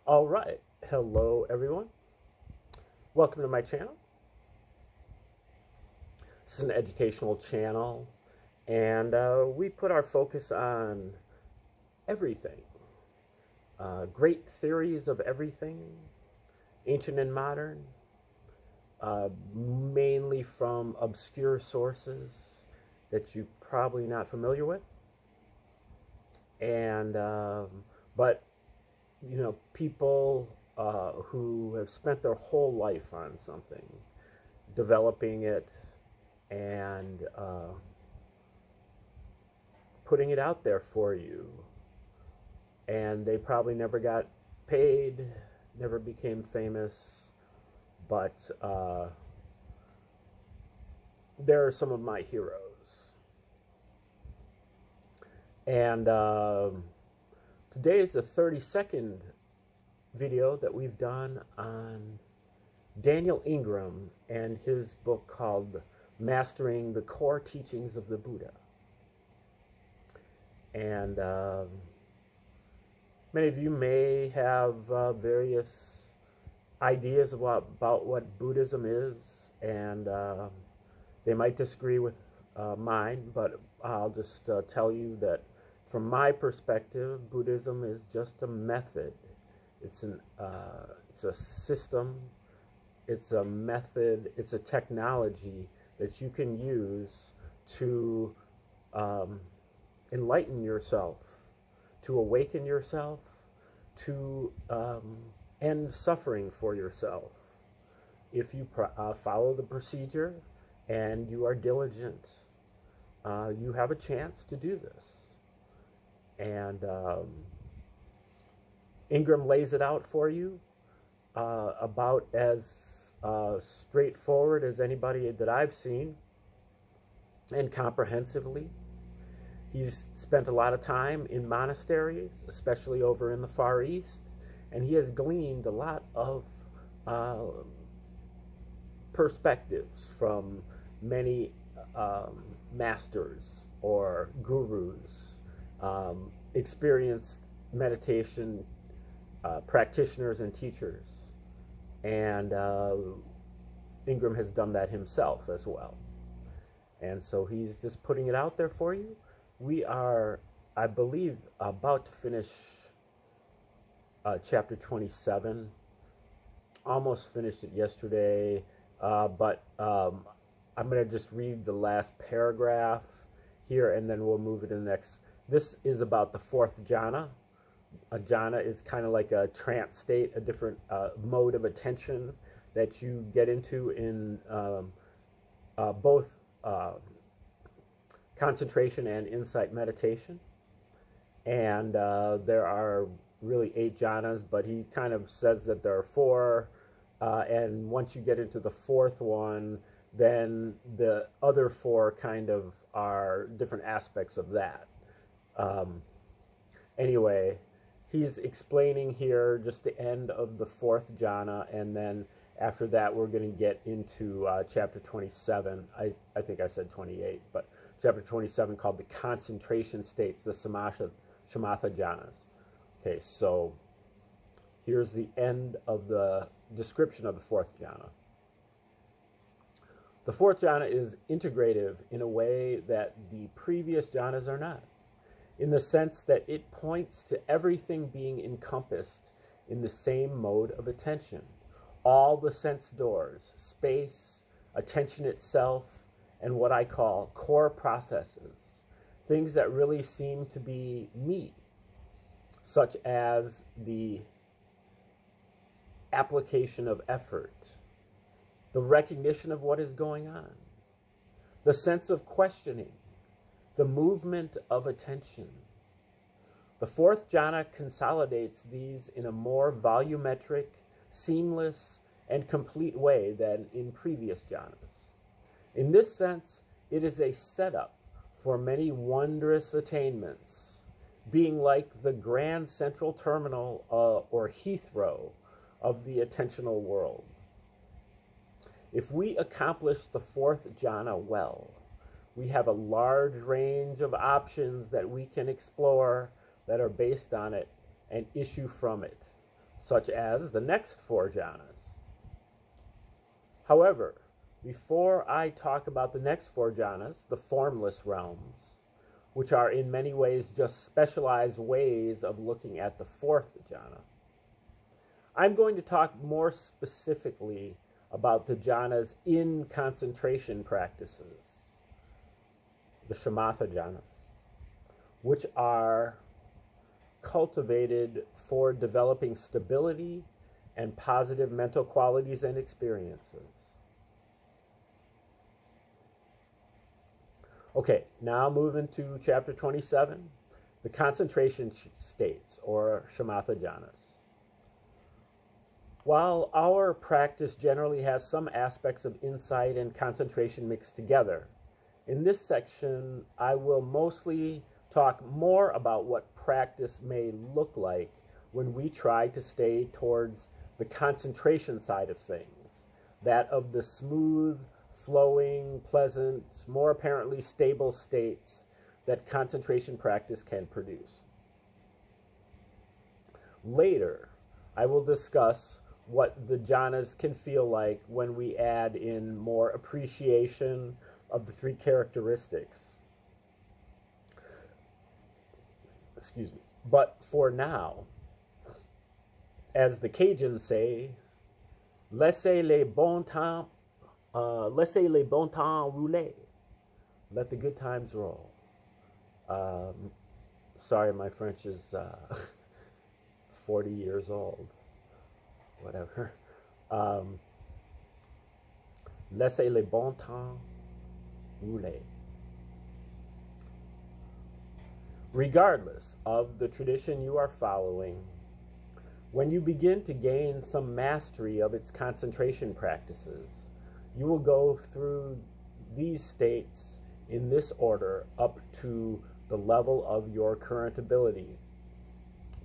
All right. Hello, everyone. Welcome to my channel. This is an educational channel, and we put our focus on everything. Great theories of everything, ancient and modern, mainly from obscure sources that you're probably not familiar with. And, but people who have spent their whole life on something, developing it and putting it out there for you. And they probably never got paid, never became famous, but they're some of my heroes. And today is the 32nd video that we've done on Daniel Ingram and his book called Mastering the Core Teachings of the Buddha. And many of you may have various ideas about what Buddhism is, and they might disagree with mine, but I'll just tell you that from my perspective, Buddhism is just a method. It's a system, it's a method, it's a technology that you can use to enlighten yourself, to awaken yourself, to end suffering for yourself. If you follow the procedure and you are diligent, you have a chance to do this. And Ingram lays it out for you about as straightforward as anybody that I've seen, and comprehensively. He's spent a lot of time in monasteries, especially over in the Far East, and he has gleaned a lot of perspectives from many masters or gurus, experienced meditation practitioners and teachers. And Ingram has done that himself as well. And so he's just putting it out there for you. We are, I believe, about to finish chapter 27. Almost finished it yesterday, but I'm going to just read the last paragraph here, and then we'll move it to the next. This is about the fourth jhana. A jhana is kind of like a trance state, a different mode of attention that you get into in both concentration and insight meditation. And there are really 8 jhanas, but he kind of says that there are 4. And once you get into the 4th one, then the other 4 kind of are different aspects of that. Anyway, he's explaining here just the end of the 4th jhana, and then after that we're going to get into chapter 27. I think I said 28, but chapter 27 called the concentration states, the shamatha jhanas. Okay, so here's the end of the description of the 4th jhana. The 4th jhana is integrative in a way that the previous jhanas are not, in the sense that it points to everything being encompassed in the same mode of attention. All the sense doors, space, attention itself, and what I call core processes, things that really seem to be me, such as the application of effort, the recognition of what is going on, the sense of questioning, the movement of attention. The 4th jhana consolidates these in a more volumetric, seamless, and complete way than in previous jhanas. In this sense, it is a setup for many wondrous attainments, being like the grand central terminal or Heathrow of the attentional world. If we accomplish the 4th jhana well, we have a large range of options that we can explore that are based on it and issue from it. such as the next four jhanas. However, before I talk about the next four jhanas, the formless realms, which are in many ways just specialized ways of looking at the fourth jhana, I'm going to talk more specifically about the jhanas in concentration practices, the shamatha jhanas, which are cultivated for developing stability and positive mental qualities and experiences. Okay, now moving to chapter 27, the concentration states, or shamatha jhanas. While our practice generally has some aspects of insight and concentration mixed together, in this section I will mostly talk more about what practice may look like when we try to stay towards the concentration side of things, that of the smooth, flowing, pleasant, more apparently stable states that concentration practice can produce. Later, I will discuss what the jhanas can feel like when we add in more appreciation of the three characteristics. Excuse me. But for now, as the Cajuns say, laissez les bons temps rouler. Let the good times roll. Sorry, my French is 40 years old. Whatever. Laissez les bons temps rouler. Regardless of the tradition you are following, when you begin to gain some mastery of its concentration practices, you will go through these states in this order up to the level of your current ability.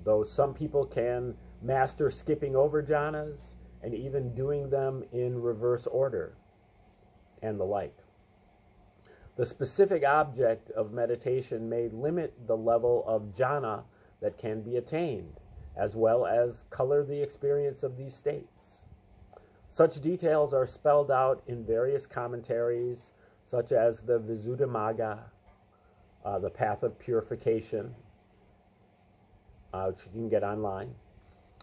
Though some people can master skipping over jhanas and even doing them in reverse order and the like. The specific object of meditation may limit the level of jhana that can be attained, as well as color the experience of these states. Such details are spelled out in various commentaries, such as the Visuddhimagga, the Path of Purification, which you can get online,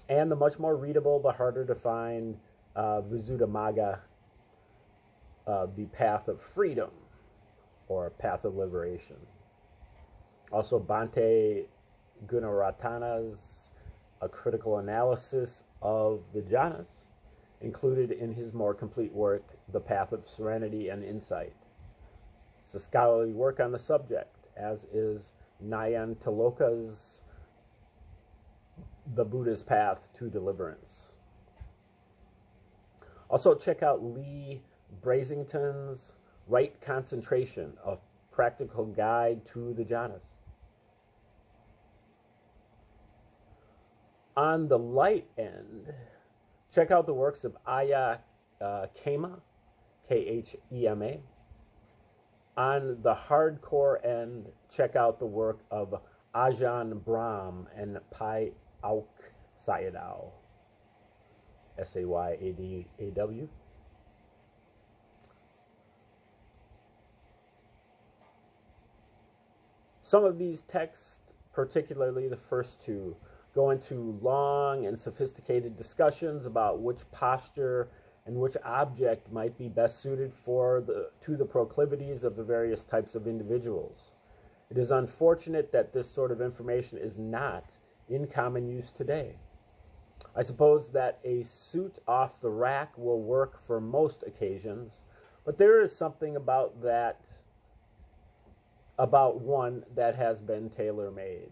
and the much more readable, but harder to find Visuddhimagga, the Path of Freedom, or Path of Liberation. Also, Bhante Gunaratana's A Critical Analysis of the Jhanas, included in his more complete work, The Path of Serenity and Insight. It's a scholarly work on the subject, as is Nayantaloka's The Buddha's Path to Deliverance. Also, check out Lee Brasington's Right Concentration, a practical guide to the jhanas. On the light end, check out the works of Aya Khema, Khema. On the hardcore end, check out the work of Ajahn Brahm and Pai Auk Sayadaw, Sayadaw. Some of these texts, particularly the first two, go into long and sophisticated discussions about which posture and which object might be best suited to the proclivities of the various types of individuals. It is unfortunate that this sort of information is not in common use today. I suppose that a suit off the rack will work for most occasions, but there is something about one that has been tailor-made.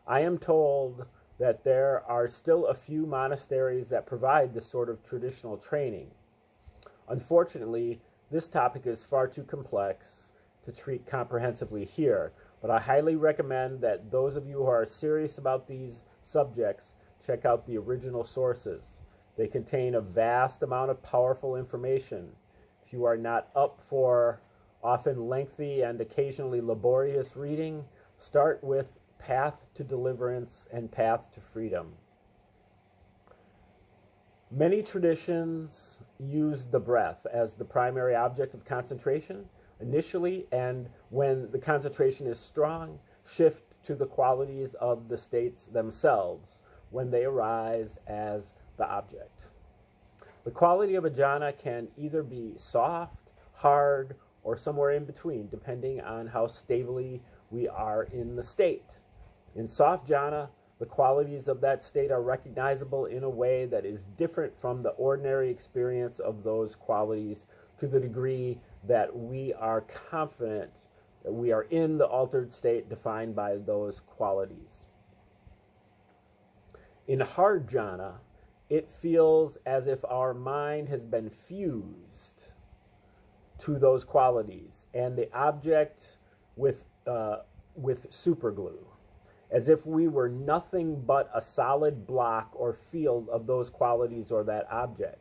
I am told that there are still a few monasteries that provide this sort of traditional training. Unfortunately, this topic is far too complex to treat comprehensively here, but I highly recommend that those of you who are serious about these subjects check out the original sources. They contain a vast amount of powerful information. If you are not up for often lengthy and occasionally laborious reading, start with Path to Deliverance and Path to Freedom. Many traditions use the breath as the primary object of concentration initially, and when the concentration is strong, shift to the qualities of the states themselves when they arise as the object. The quality of a jhana can either be soft, hard, or somewhere in between, depending on how stably we are in the state. In soft jhana, the qualities of that state are recognizable in a way that is different from the ordinary experience of those qualities to the degree that we are confident that we are in the altered state defined by those qualities. In hard jhana, it feels as if our mind has been fused to those qualities and the object with superglue, as if we were nothing but a solid block or field of those qualities or that object,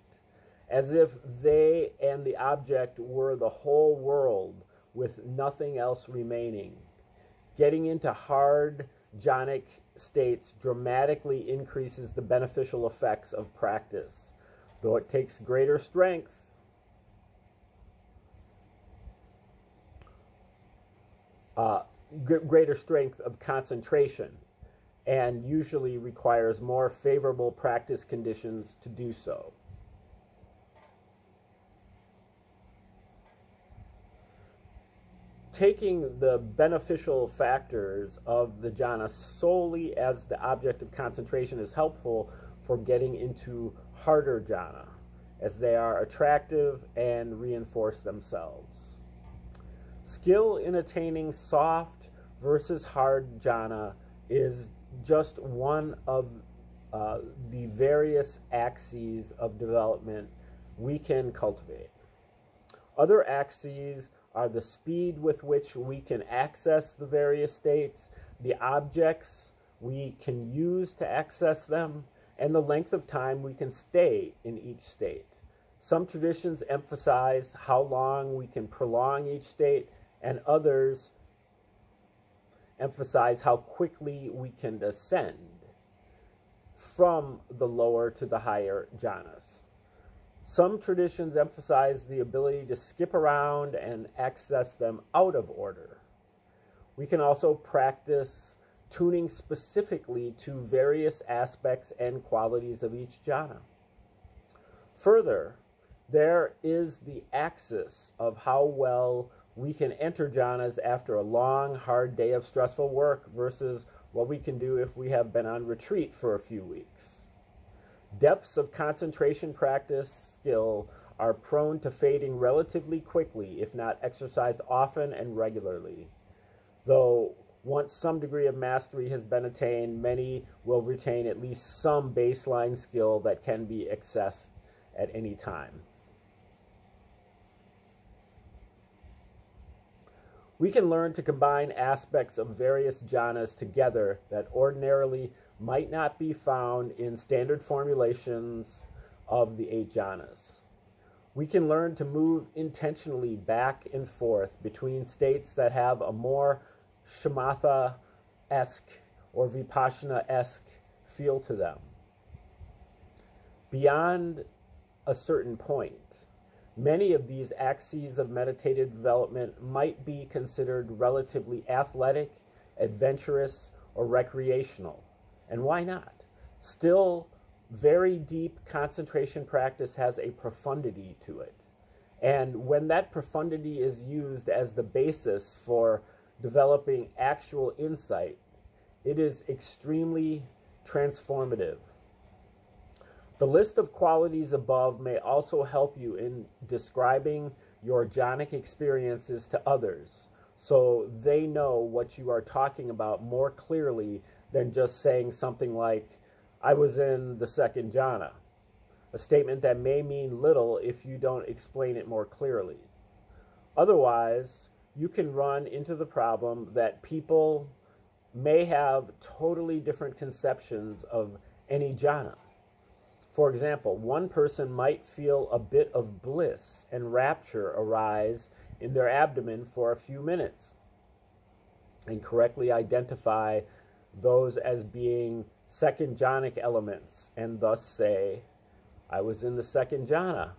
as if they and the object were the whole world with nothing else remaining. Getting into hard jhanic states dramatically increases the beneficial effects of practice, though it takes greater strength of concentration, and usually requires more favorable practice conditions to do so. Taking the beneficial factors of the jhana solely as the object of concentration is helpful for getting into harder jhana, as they are attractive and reinforce themselves. Skill in attaining soft versus hard jhana is just one of the various axes of development we can cultivate. Other axes are the speed with which we can access the various states, the objects we can use to access them, and the length of time we can stay in each state. Some traditions emphasize how long we can prolong each state, and others emphasize how quickly we can ascend from the lower to the higher jhanas. Some traditions emphasize the ability to skip around and access them out of order. We can also practice tuning specifically to various aspects and qualities of each jhana. Further, there is the axis of how well we can enter jhanas after a long, hard day of stressful work versus what we can do if we have been on retreat for a few weeks. Depths of concentration practice skill are prone to fading relatively quickly if not exercised often and regularly. Though once some degree of mastery has been attained, many will retain at least some baseline skill that can be accessed at any time. We can learn to combine aspects of various jhanas together that ordinarily might not be found in standard formulations of the 8 jhanas. We can learn to move intentionally back and forth between states that have a more shamatha-esque or vipassana-esque feel to them. Beyond a certain point, many of these axes of meditative development might be considered relatively athletic, adventurous, or recreational. And why not? Still, very deep concentration practice has a profundity to it. And when that profundity is used as the basis for developing actual insight, it is extremely transformative. The list of qualities above may also help you in describing your jhanic experiences to others, so they know what you are talking about more clearly than just saying something like, "I was in the second jhana," a statement that may mean little if you don't explain it more clearly. Otherwise, you can run into the problem that people may have totally different conceptions of any jhana. For example, one person might feel a bit of bliss and rapture arise in their abdomen for a few minutes and correctly identify those as being second jhanic elements and thus say, I was in the second jhana.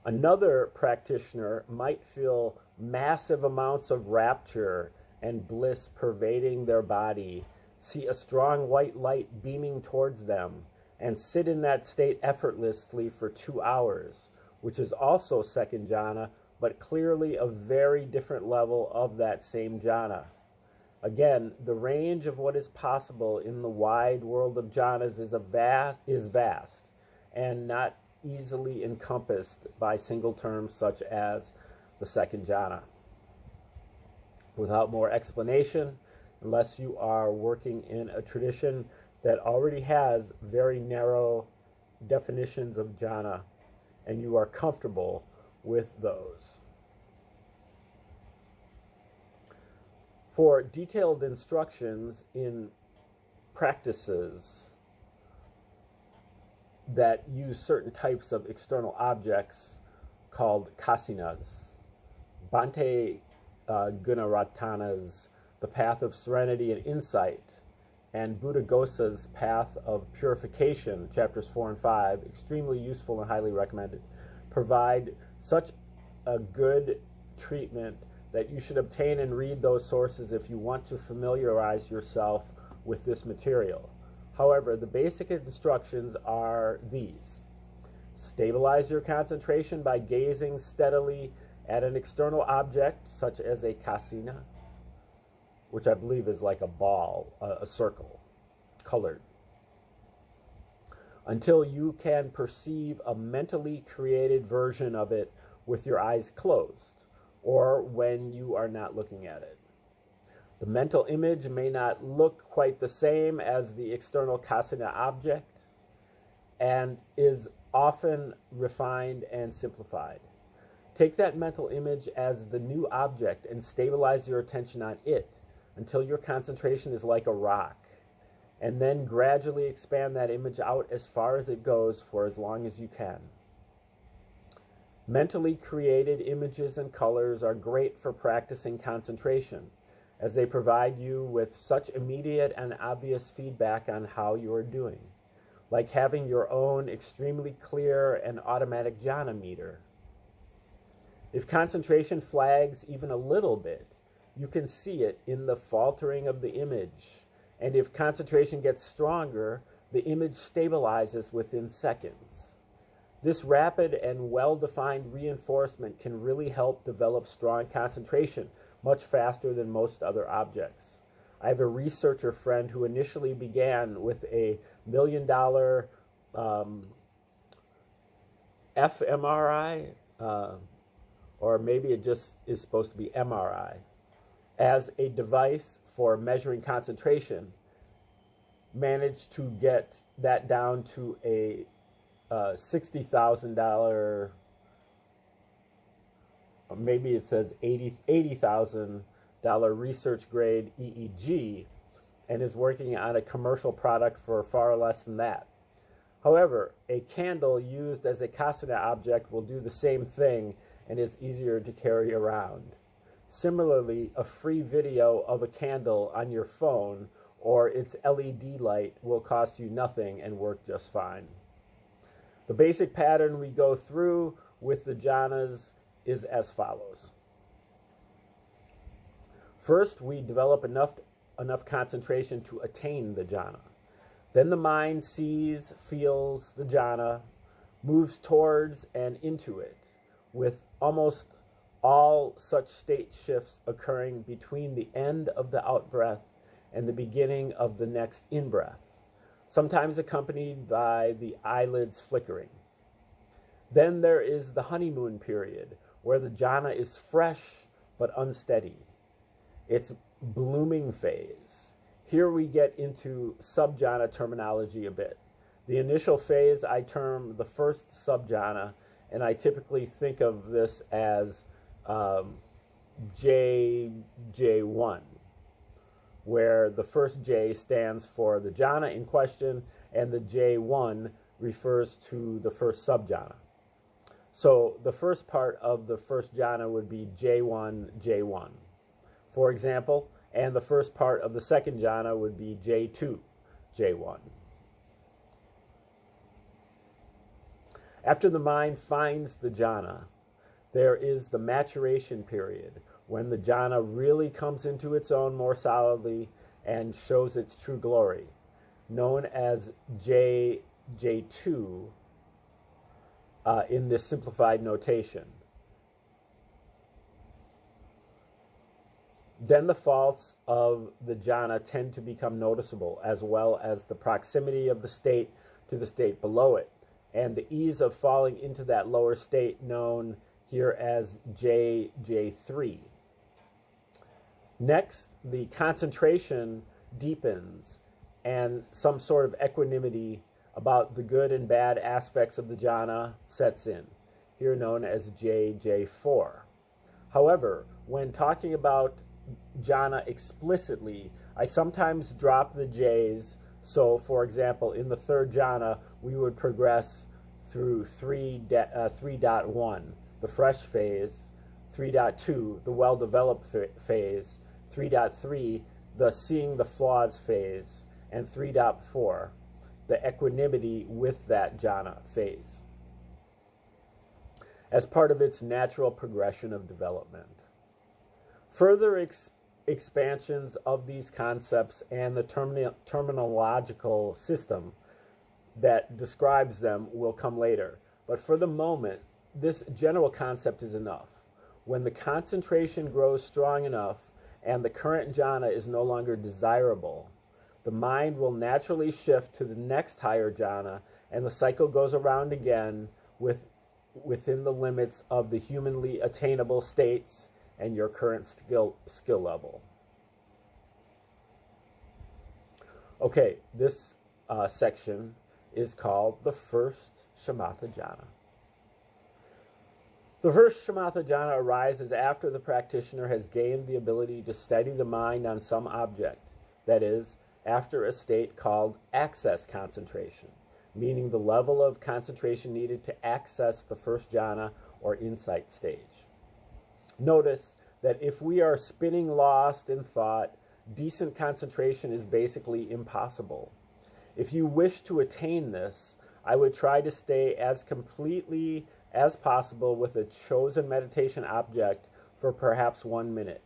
Another practitioner might feel massive amounts of rapture and bliss pervading their body, see a strong white light beaming towards them, and sit in that state effortlessly for 2 hours, which is also second jhana, but clearly a very different level of that same jhana. Again, the range of what is possible in the wide world of jhanas is vast and not easily encompassed by single terms such as the second jhana. Without more explanation, unless you are working in a tradition that already has very narrow definitions of jhana and you are comfortable with those. For detailed instructions in practices that use certain types of external objects called kasinas, Bhante Gunaratana's The Path of Serenity and Insight, and Buddhaghosa's Path of Purification, chapters 4 and 5, extremely useful and highly recommended, provide such a good treatment that you should obtain and read those sources if you want to familiarize yourself with this material. However, the basic instructions are these. Stabilize your concentration by gazing steadily at an external object, such as a kasina, which I believe is like a ball, a circle, colored, until you can perceive a mentally created version of it with your eyes closed, or when you are not looking at it. The mental image may not look quite the same as the external kasina object and is often refined and simplified. Take that mental image as the new object and stabilize your attention on it until your concentration is like a rock, and then gradually expand that image out as far as it goes for as long as you can. Mentally created images and colors are great for practicing concentration, as they provide you with such immediate and obvious feedback on how you are doing, like having your own extremely clear and automatic jhana meter. If concentration flags even a little bit, you can see it in the faltering of the image, and if concentration gets stronger, the image stabilizes within seconds. This rapid and well-defined reinforcement can really help develop strong concentration much faster than most other objects. I have a researcher friend who initially began with a $1 million fMRI, or maybe it just is supposed to be MRI, as a device for measuring concentration, managed to get that down to a $60,000, maybe it says $80,000 research grade EEG, and is working on a commercial product for far less than that. However, a candle used as a kasina object will do the same thing and is easier to carry around. Similarly, a free video of a candle on your phone or its LED light will cost you nothing and work just fine. The basic pattern we go through with the jhanas is as follows. First, we develop enough concentration to attain the jhana. Then the mind sees, feels the jhana, moves towards and into it, with almost all such state shifts occurring between the end of the out-breath and the beginning of the next in-breath, sometimes accompanied by the eyelids flickering. Then there is the honeymoon period, where the jhana is fresh but unsteady. It's blooming phase. Here we get into sub-jhana terminology a bit. The initial phase I term the first sub-jhana, and I typically think of this as J1, where the first J stands for the jhana in question, and the J1 refers to the first sub-jhana. So the first part of the first jhana would be J1, J1. For example, and the first part of the second jhana would be J2, J1. After the mind finds the jhana, there is the maturation period when the jhana really comes into its own more solidly and shows its true glory, known as J2 in this simplified notation. Then the faults of the jhana tend to become noticeable, as well as the proximity of the state to the state below it, and the ease of falling into that lower state known here as J3. Next, the concentration deepens and some sort of equanimity about the good and bad aspects of the jhana sets in, here known as J4. However, when talking about jhana explicitly, I sometimes drop the J's. So, for example, in the third jhana, we would progress through 3.1, the fresh phase, 3.2, the well-developed phase, 3.3, the seeing the flaws phase, and 3.4, the equanimity with that jhana phase, as part of its natural progression of development. Further expansions of these concepts and the terminological system that describes them will come later. But for the moment, this general concept is enough. When the concentration grows strong enough and the current jhana is no longer desirable, the mind will naturally shift to the next higher jhana, and the cycle goes around again within the limits of the humanly attainable states and your current skill level. Okay, this section is called the first shamatha jhana. The first shamatha jhana arises after the practitioner has gained the ability to steady the mind on some object, that is, after a state called access concentration, meaning the level of concentration needed to access the first jhana or insight stage. Notice that if we are spinning lost in thought, decent concentration is basically impossible. If you wish to attain this, I would try to stay as completely as possible with a chosen meditation object for perhaps 1 minute.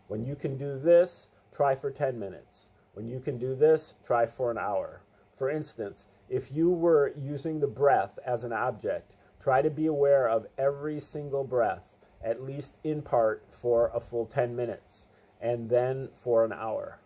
When you can do this, try for 10 minutes. When you can do this, try for an hour. For instance, if you were using the breath as an object, try to be aware of every single breath, at least in part, for a full 10 minutes, and then for an hour.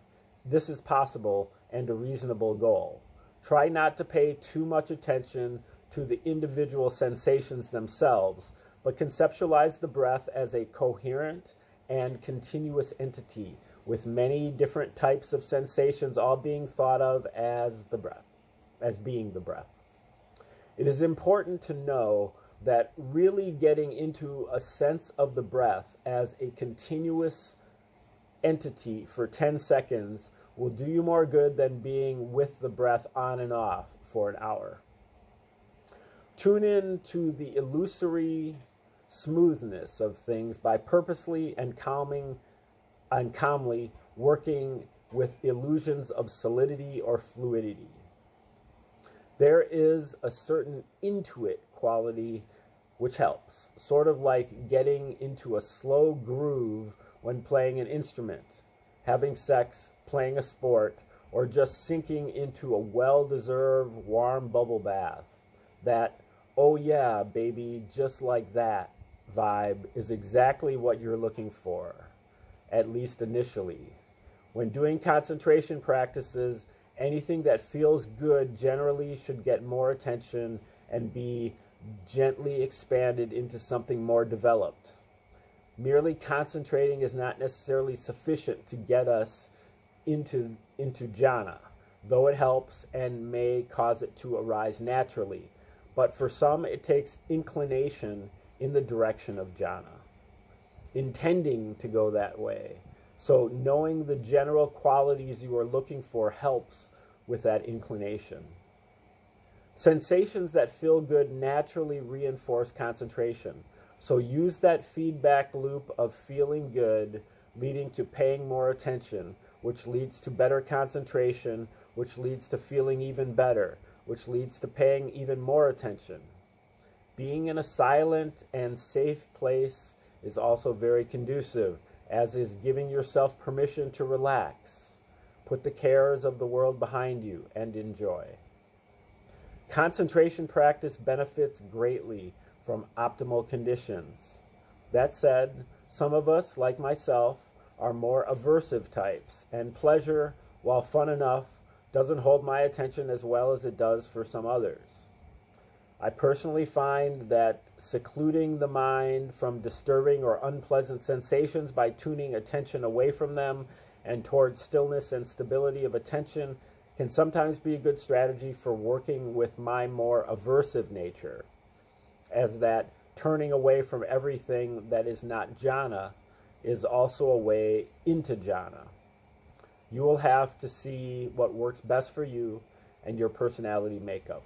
This is possible and a reasonable goal. Try not to pay too much attention to the individual sensations themselves, but conceptualize the breath as a coherent and continuous entity with many different types of sensations all being thought of as the breath, as being the breath. It is important to know that really getting into a sense of the breath as a continuous entity for 10 seconds will do you more good than being with the breath on and off for an hour. Tune in to the illusory smoothness of things by purposely and calmly working with illusions of solidity or fluidity. There is a certain intuit quality which helps, sort of like getting into a slow groove when playing an instrument, having sex, playing a sport, or just sinking into a well-deserved warm bubble bath. That, oh yeah, baby, just like that vibe is exactly what you're looking for, at least initially. When doing concentration practices, anything that feels good generally should get more attention and be gently expanded into something more developed. Merely concentrating is not necessarily sufficient to get us into jhana, though it helps and may cause it to arise naturally. But for some, it takes inclination in the direction of jhana, intending to go that way. So knowing the general qualities you are looking for helps with that inclination. Sensations that feel good naturally reinforce concentration. So use that feedback loop of feeling good leading to paying more attention, which leads to better concentration, which leads to feeling even better, which leads to paying even more attention. Being in a silent and safe place is also very conducive, as is giving yourself permission to relax. Put the cares of the world behind you and enjoy. Concentration practice benefits greatly from optimal conditions. That said, some of us, like myself, are more aversive types, and pleasure, while fun enough, doesn't hold my attention as well as it does for some others. I personally find that secluding the mind from disturbing or unpleasant sensations by tuning attention away from them and towards stillness and stability of attention can sometimes be a good strategy for working with my more aversive nature, as that turning away from everything that is not jhana is also a way into jhana. You will have to see what works best for you and your personality makeup.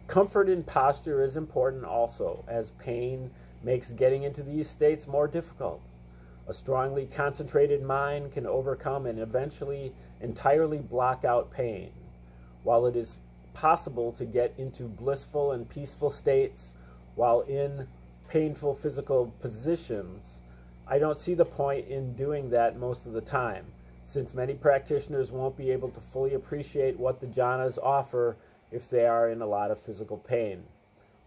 Comfort in posture is important also, as pain makes getting into these states more difficult. A strongly concentrated mind can overcome and eventually entirely block out pain. While it is possible to get into blissful and peaceful states while in painful physical positions, I don't see the point in doing that most of the time, since many practitioners won't be able to fully appreciate what the jhanas offer if they are in a lot of physical pain.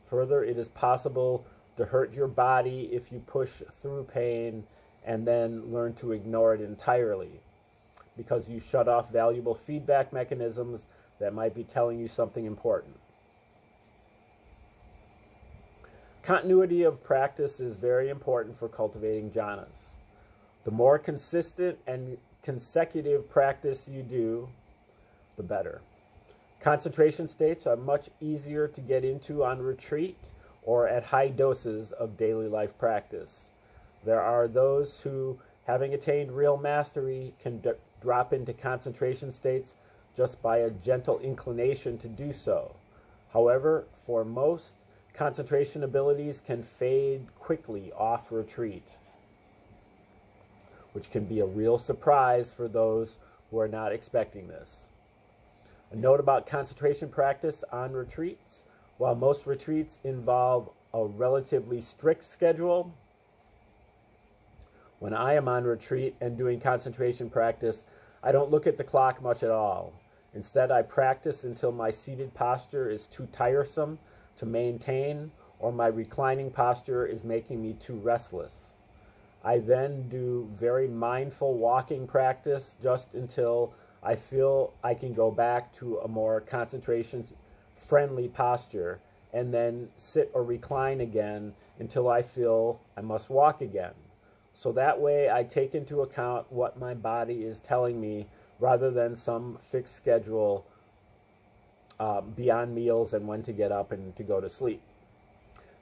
Further, it is possible to hurt your body if you push through pain and then learn to ignore it entirely, because you shut off valuable feedback mechanisms that might be telling you something important. Continuity of practice is very important for cultivating jhanas. The more consistent and consecutive practice you do, the better. Concentration states are much easier to get into on retreat or at high doses of daily life practice. There are those who, having attained real mastery, can drop into concentration states just by a gentle inclination to do so. However, for most, concentration abilities can fade quickly off retreat, which can be a real surprise for those who are not expecting this. A note about concentration practice on retreats: while most retreats involve a relatively strict schedule, when I am on retreat and doing concentration practice, I don't look at the clock much at all. Instead, I practice until my seated posture is too tiresome to maintain, or my reclining posture is making me too restless. I then do very mindful walking practice just until I feel I can go back to a more concentration-friendly posture, and then sit or recline again until I feel I must walk again. So that way I take into account what my body is telling me rather than some fixed schedule beyond meals and when to get up and to go to sleep.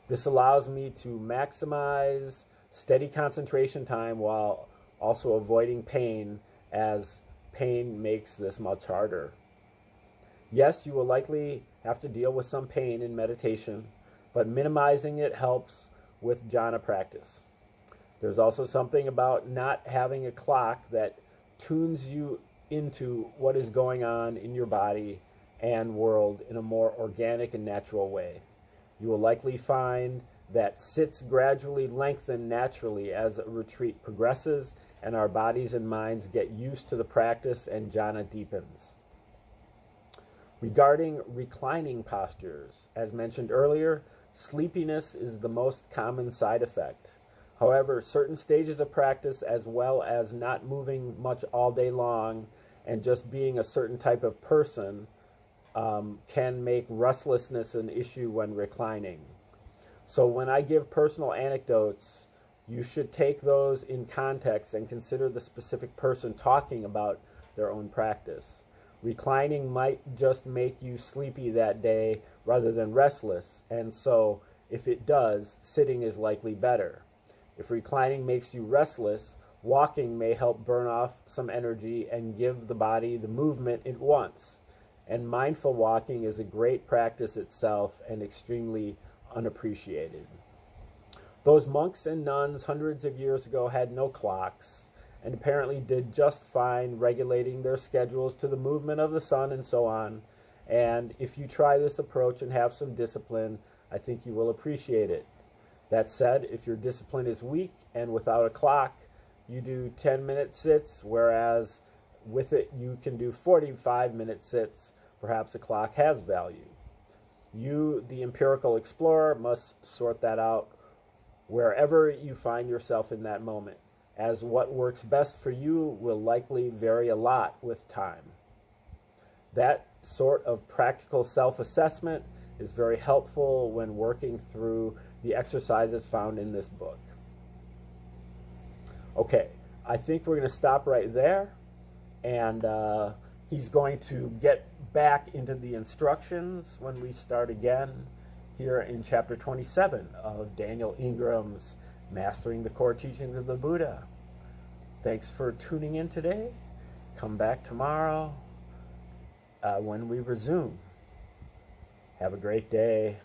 This allows me to maximize steady concentration time while also avoiding pain, as pain makes this much harder. Yes, you will likely have to deal with some pain in meditation, but minimizing it helps with jhana practice. There's also something about not having a clock that tunes you into what is going on in your body and world in a more organic and natural way. You will likely find that sits gradually lengthen naturally as a retreat progresses and our bodies and minds get used to the practice and jhana deepens. Regarding reclining postures, as mentioned earlier, sleepiness is the most common side effect. However, certain stages of practice, as well as not moving much all day long and just being a certain type of person, can make restlessness an issue when reclining. So when I give personal anecdotes, you should take those in context and consider the specific person talking about their own practice. Reclining might just make you sleepy that day rather than restless, and so if it does, sitting is likely better. If reclining makes you restless, walking may help burn off some energy and give the body the movement it wants. And mindful walking is a great practice itself and extremely unappreciated. Those monks and nuns hundreds of years ago had no clocks and apparently did just fine regulating their schedules to the movement of the sun and so on. And if you try this approach and have some discipline, I think you will appreciate it. That said, if your discipline is weak and without a clock, you do 10-minute sits, whereas with it you can do 45-minute sits. Perhaps a clock has value. You, the empirical explorer, must sort that out wherever you find yourself in that moment, as what works best for you will likely vary a lot with time. That sort of practical self-assessment is very helpful when working through the exercises found in this book. Okay, I think we're going to stop right there, and he's going to get back into the instructions when we start again here in chapter 27 of Daniel Ingram's Mastering the Core Teachings of the Buddha. Thanks for tuning in today. Come back tomorrow when we resume. Have a great day.